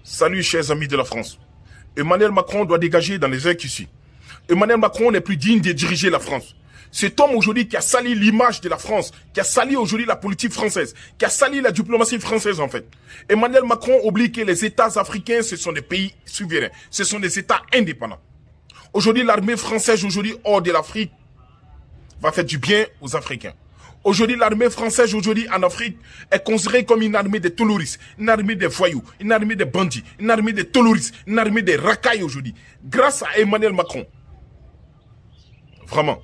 Salut chers amis de la France. Emmanuel Macron doit dégager dans les heures qui suivent. Emmanuel Macron n'est plus digne de diriger la France. Cet homme aujourd'hui qui a sali l'image de la France, qui a sali aujourd'hui la politique française, qui a sali la diplomatie française en fait. Emmanuel Macron oublie que les États africains, ce sont des pays souverains, ce sont des États indépendants. Aujourd'hui, l'armée française aujourd'hui hors de l'Afrique va faire du bien aux Africains. Aujourd'hui, l'armée française aujourd'hui en Afrique est considérée comme une armée des terroristes, une armée des voyous, une armée des bandits, une armée des terroristes, une armée des racailles aujourd'hui. Grâce à Emmanuel Macron. Vraiment.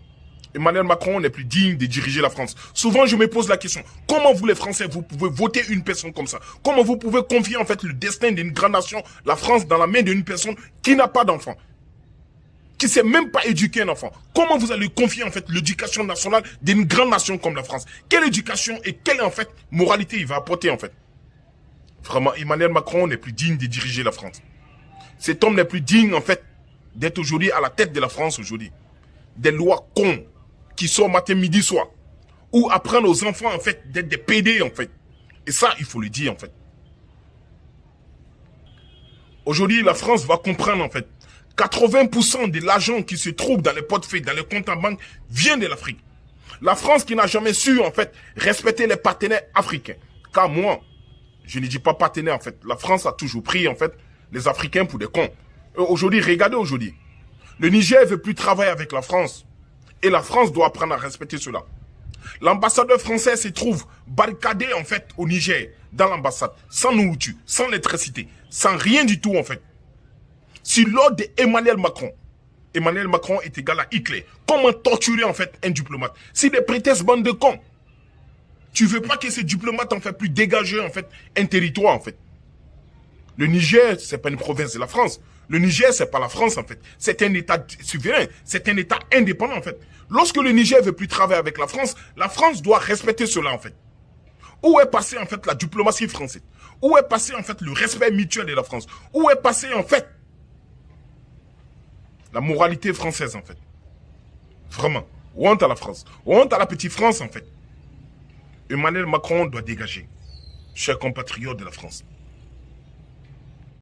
Emmanuel Macron n'est plus digne de diriger la France. Souvent, je me pose la question, comment vous les Français, vous pouvez voter une personne comme ça? Comment vous pouvez confier en fait le destin d'une grande nation, la France, dans la main d'une personne qui n'a pas d'enfant? Qui ne sait même pas éduquer un enfant? Comment vous allez confier en fait l'éducation nationale d'une grande nation comme la France? Quelle éducation et quelle en fait moralité il va apporter en fait? Vraiment, Emmanuel Macron n'est plus digne de diriger la France. Cet homme n'est plus digne en fait d'être aujourd'hui à la tête de la France aujourd'hui. Des lois cons qui sortent matin, midi, soir. Ou apprendre aux enfants en fait d'être des PD en fait. Et ça, il faut le dire en fait. Aujourd'hui, la France va comprendre en fait 80% de l'argent qui se trouve dans les portefeuilles, dans les comptes en banque, vient de l'Afrique. La France qui n'a jamais su, en fait, respecter les partenaires africains. Car moi, je ne dis pas partenaire, en fait. La France a toujours pris, en fait, les Africains pour des cons. Aujourd'hui, regardez aujourd'hui. Le Niger ne veut plus travailler avec la France. Et la France doit apprendre à respecter cela. L'ambassadeur français se trouve barricadé, en fait, au Niger, dans l'ambassade, sans nourriture, sans électricité, sans rien du tout, en fait. Si l'ordre d'Emmanuel Macron est égal à Hitler, comment torturer en fait un diplomate? Si des prétextes bande de cons, tu veux pas que ces diplomates en fait plus dégager en fait un territoire en fait. Le Niger, c'est pas une province de la France. Le Niger, c'est pas la France en fait. C'est un État souverain, c'est un État indépendant en fait. Lorsque le Niger veut plus travailler avec la France doit respecter cela en fait. Où est passé en fait la diplomatie française? Où est passé en fait le respect mutuel de la France? Où est passé en fait la moralité française, en fait? Vraiment. Honte à la France. Honte à la petite France, en fait. Emmanuel Macron doit dégager. Chers compatriotes de la France.